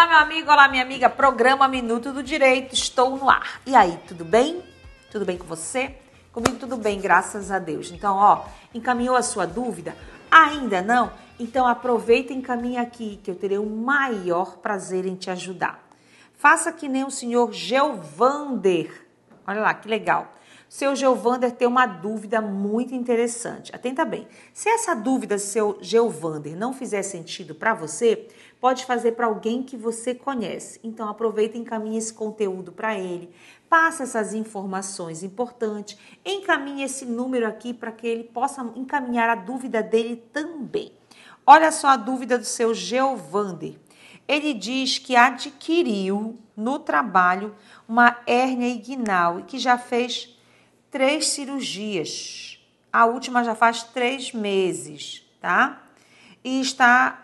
Olá, meu amigo, olá, minha amiga. Programa Minuto do Direito. Estou no ar. E aí, tudo bem? Tudo bem com você? Comigo tudo bem, graças a Deus. Então, encaminhou a sua dúvida? Ainda não? Então, aproveita e encaminha aqui, que eu terei o maior prazer em te ajudar. Faça que nem o senhor Geovander. Olha lá, que legal. O seu Geovander tem uma dúvida muito interessante. Atenta bem. Se essa dúvida, seu Geovander, não fizer sentido para você, pode fazer para alguém que você conhece. Então, aproveita e encaminhe esse conteúdo para ele. Passa essas informações importantes. Encaminhe esse número aqui para que ele possa encaminhar a dúvida dele também. Olha só a dúvida do seu Geovander. Ele diz que adquiriu no trabalho uma hérnia inguinal e que já fez 3 cirurgias. A última já faz 3 meses, tá? E está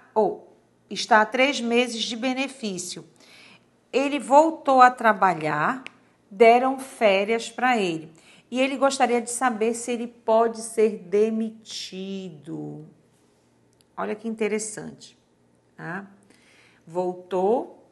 há 3 meses de benefício. Ele voltou a trabalhar, deram férias para ele. E ele gostaria de saber se ele pode ser demitido. Olha que interessante, tá? Voltou,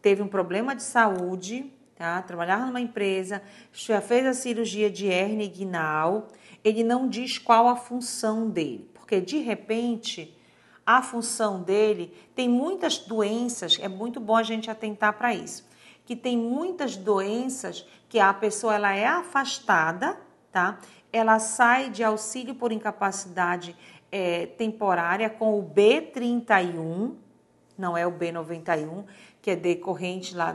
teve um problema de saúde, tá? Trabalhava numa empresa, já fez a cirurgia de hérnia inguinal. Ele não diz qual a função dele, porque de repente a função dele tem muitas doenças, é muito bom a gente atentar para isso, que tem muitas doenças que a pessoa ela é afastada, tá? Ela sai de auxílio por incapacidade temporária com o B31, não é o B91, que é decorrente lá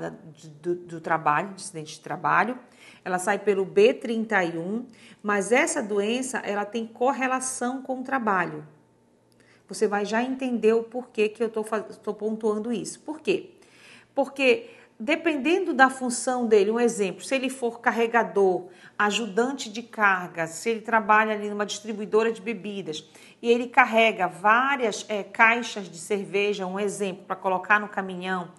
do trabalho, do acidente de trabalho. Ela sai pelo B31, mas essa doença ela tem correlação com o trabalho. Você vai já entender o porquê que eu estou pontuando isso. Por quê? Porque dependendo da função dele, um exemplo, se ele for carregador, ajudante de carga, se ele trabalha ali numa distribuidora de bebidas e ele carrega várias caixas de cerveja, um exemplo, para colocar no caminhão,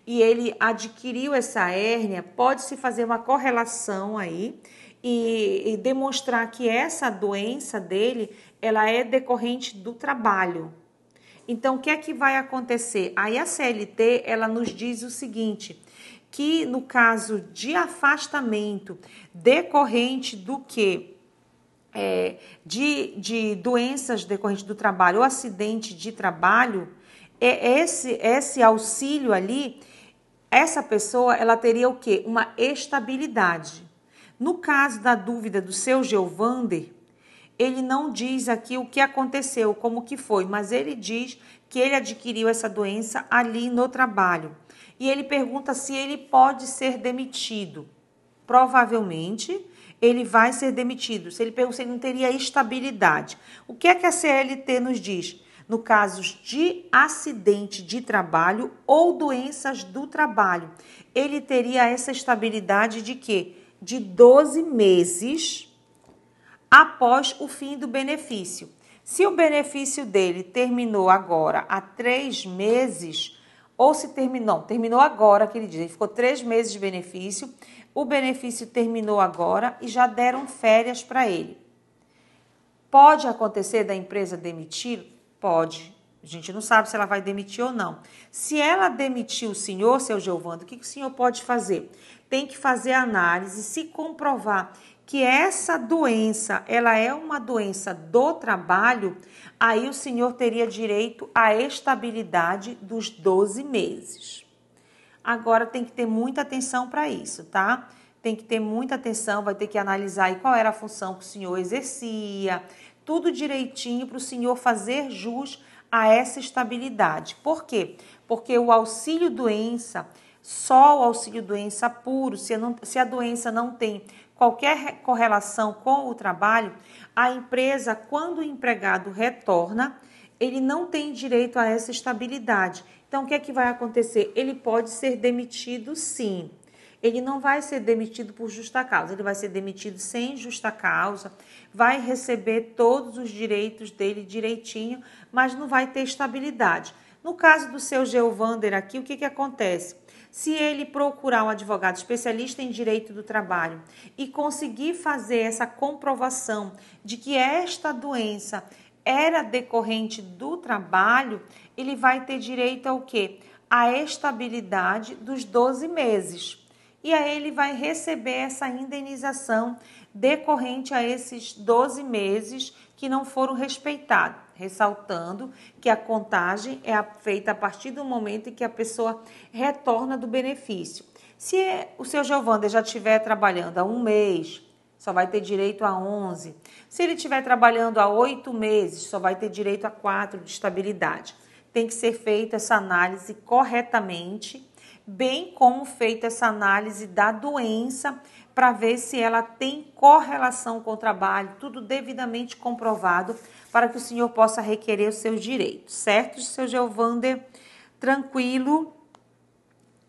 e ele adquiriu essa hérnia, pode-se fazer uma correlação aí e demonstrar que essa doença dele, ela é decorrente do trabalho. Então, o que é que vai acontecer? Aí a CLT, ela nos diz o seguinte, que no caso de afastamento decorrente do quê? De doenças decorrentes do trabalho ou acidente de trabalho, esse auxílio ali, essa pessoa, ela teria o quê? Uma estabilidade. No caso da dúvida do seu Geovander, ele não diz aqui o que aconteceu, como que foi, mas ele diz que ele adquiriu essa doença ali no trabalho. E ele pergunta se ele pode ser demitido. Provavelmente, ele vai ser demitido. Se ele pergunta se ele não teria estabilidade. O que é que a CLT nos diz? No caso de acidente de trabalho ou doenças do trabalho, ele teria essa estabilidade de quê? De 12 meses após o fim do benefício. Se o benefício dele terminou agora há 3 meses, ou se terminou agora, que ele diz, ele ficou 3 meses de benefício, o benefício terminou agora e já deram férias para ele. Pode acontecer da empresa demitir? Pode. A gente não sabe se ela vai demitir ou não. Se ela demitir o senhor, seu Geovander, o que o senhor pode fazer? Tem que fazer análise, se comprovar que essa doença, ela é uma doença do trabalho, aí o senhor teria direito à estabilidade dos 12 meses. Agora tem que ter muita atenção para isso, tá? Tem que ter muita atenção, vai ter que analisar aí qual era a função que o senhor exercia, tudo direitinho para o senhor fazer jus a essa estabilidade. Por quê? Porque o auxílio-doença, só o auxílio-doença puro, se a doença não tem qualquer correlação com o trabalho, a empresa, quando o empregado retorna, ele não tem direito a essa estabilidade. Então, o que é que vai acontecer? Ele pode ser demitido, sim. Ele não vai ser demitido por justa causa, ele vai ser demitido sem justa causa, vai receber todos os direitos dele direitinho, mas não vai ter estabilidade. No caso do seu Geovander aqui, o que acontece? Se ele procurar um advogado especialista em direito do trabalho e conseguir fazer essa comprovação de que esta doença era decorrente do trabalho, ele vai ter direito ao quê? a estabilidade dos 12 meses. E aí ele vai receber essa indenização decorrente a esses 12 meses que não foram respeitados, ressaltando que a contagem é feita a partir do momento em que a pessoa retorna do benefício. Se o seu Giovander já estiver trabalhando há 1 mês, só vai ter direito a 11. Se ele estiver trabalhando há 8 meses, só vai ter direito a 4 de estabilidade. Tem que ser feita essa análise corretamente, bem como feita essa análise da doença, para ver se ela tem correlação com o trabalho, tudo devidamente comprovado, para que o senhor possa requerer os seus direitos, certo, seu Giovander? Tranquilo,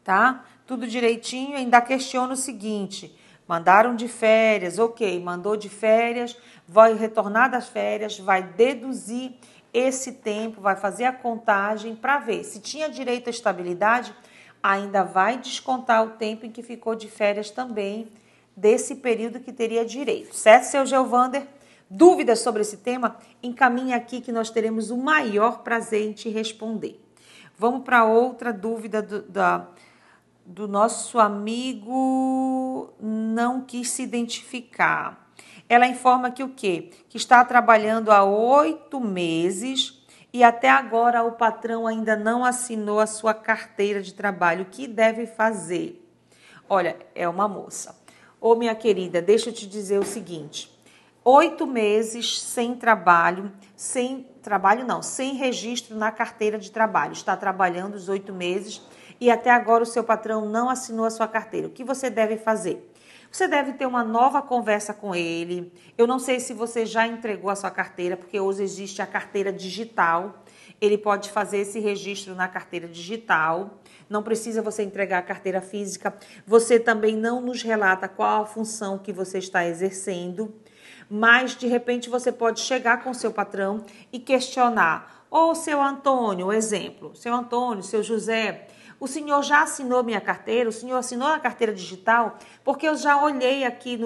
tá? Tudo direitinho. Ainda questiono o seguinte: mandaram de férias, ok, mandou de férias, vai retornar das férias, vai deduzir esse tempo, vai fazer a contagem para ver se tinha direito à estabilidade, ainda vai descontar o tempo em que ficou de férias também, desse período que teria direito, certo, seu Giovander? Dúvidas sobre esse tema? Encaminhe aqui que nós teremos o maior prazer em te responder. Vamos para outra dúvida do nosso amigo, não quis se identificar. Ela informa que o quê? Que está trabalhando há 8 meses e até agora o patrão ainda não assinou a sua carteira de trabalho. O que deve fazer? Olha, é uma moça. Ô, minha querida, deixa eu te dizer o seguinte: 8 meses sem registro na carteira de trabalho. Está trabalhando os 8 meses e até agora o seu patrão não assinou a sua carteira. O que você deve fazer? Você deve ter uma nova conversa com ele. Eu não sei se você já entregou a sua carteira, porque hoje existe a carteira digital. Ele pode fazer esse registro na carteira digital. Não precisa você entregar a carteira física. Você também não nos relata qual a função que você está exercendo. Mas, de repente, você pode chegar com o seu patrão e questionar. Ô, seu Antônio, exemplo. Seu Antônio, seu José, o senhor já assinou minha carteira? O senhor assinou a carteira digital? Porque eu já olhei aqui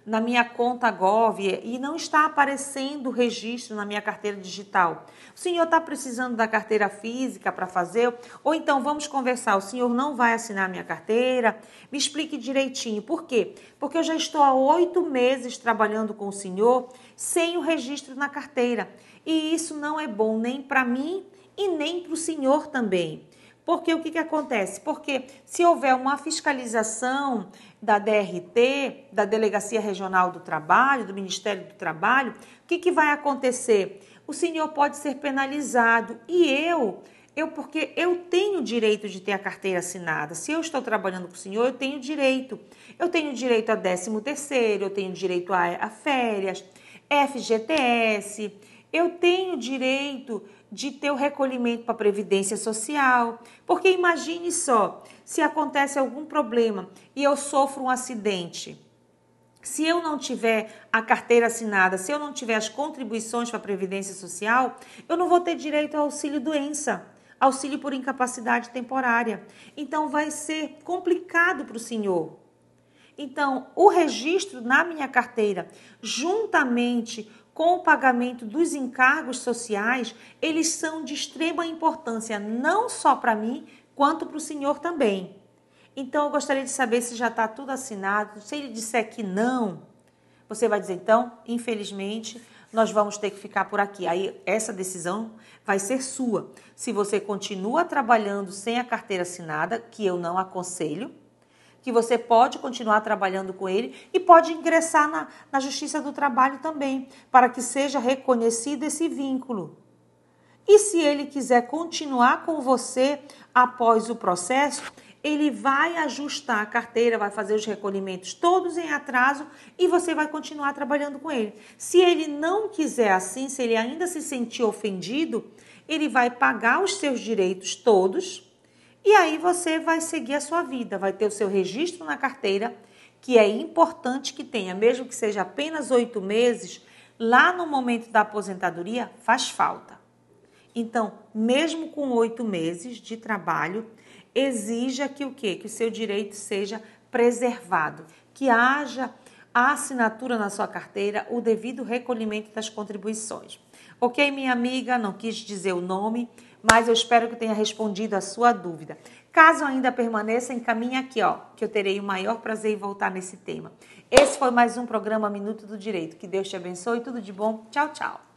na minha conta Gov e não está aparecendo o registro na minha carteira digital. O senhor está precisando da carteira física para fazer? Ou então vamos conversar, o senhor não vai assinar minha carteira? Me explique direitinho. Por quê? Porque eu já estou há 8 meses trabalhando com o senhor sem o registro na carteira. E isso não é bom nem para mim e nem para o senhor também. Porque o que acontece? Porque se houver uma fiscalização da DRT, da Delegacia Regional do Trabalho, do Ministério do Trabalho, o que vai acontecer? O senhor pode ser penalizado e porque eu tenho direito de ter a carteira assinada. Se eu estou trabalhando com o senhor, eu tenho direito. Eu tenho direito a 13º, eu tenho direito a férias, FGTS, eu tenho direito de ter o recolhimento para a Previdência Social. Porque imagine só, se acontece algum problema e eu sofro um acidente, se eu não tiver a carteira assinada, se eu não tiver as contribuições para a Previdência Social, eu não vou ter direito ao auxílio-doença, auxílio por incapacidade temporária. Então, vai ser complicado para o senhor. Então, o registro na minha carteira, juntamente com o pagamento dos encargos sociais, eles são de extrema importância, não só para mim, quanto para o senhor também. Então, eu gostaria de saber se já está tudo assinado. Se ele disser que não, você vai dizer, então, infelizmente, nós vamos ter que ficar por aqui. Aí, essa decisão vai ser sua. Se você continua trabalhando sem a carteira assinada, que eu não aconselho, que você pode continuar trabalhando com ele e pode ingressar na Justiça do Trabalho também, para que seja reconhecido esse vínculo. E se ele quiser continuar com você após o processo, ele vai ajustar a carteira, vai fazer os recolhimentos todos em atraso e você vai continuar trabalhando com ele. Se ele não quiser assim, se ele ainda se sentir ofendido, ele vai pagar os seus direitos todos. E aí você vai seguir a sua vida, vai ter o seu registro na carteira, que é importante que tenha, mesmo que seja apenas 8 meses, lá no momento da aposentadoria faz falta. Então, mesmo com 8 meses de trabalho, exija que o quê? Que o seu direito seja preservado, que haja a assinatura na sua carteira, o devido recolhimento das contribuições. Ok, minha amiga, não quis dizer o nome, mas eu espero que eu tenha respondido a sua dúvida. Caso ainda permaneça, encaminhe aqui, ó, que eu terei o maior prazer em voltar nesse tema. Esse foi mais um programa Minuto do Direito. Que Deus te abençoe, tudo de bom. Tchau, tchau.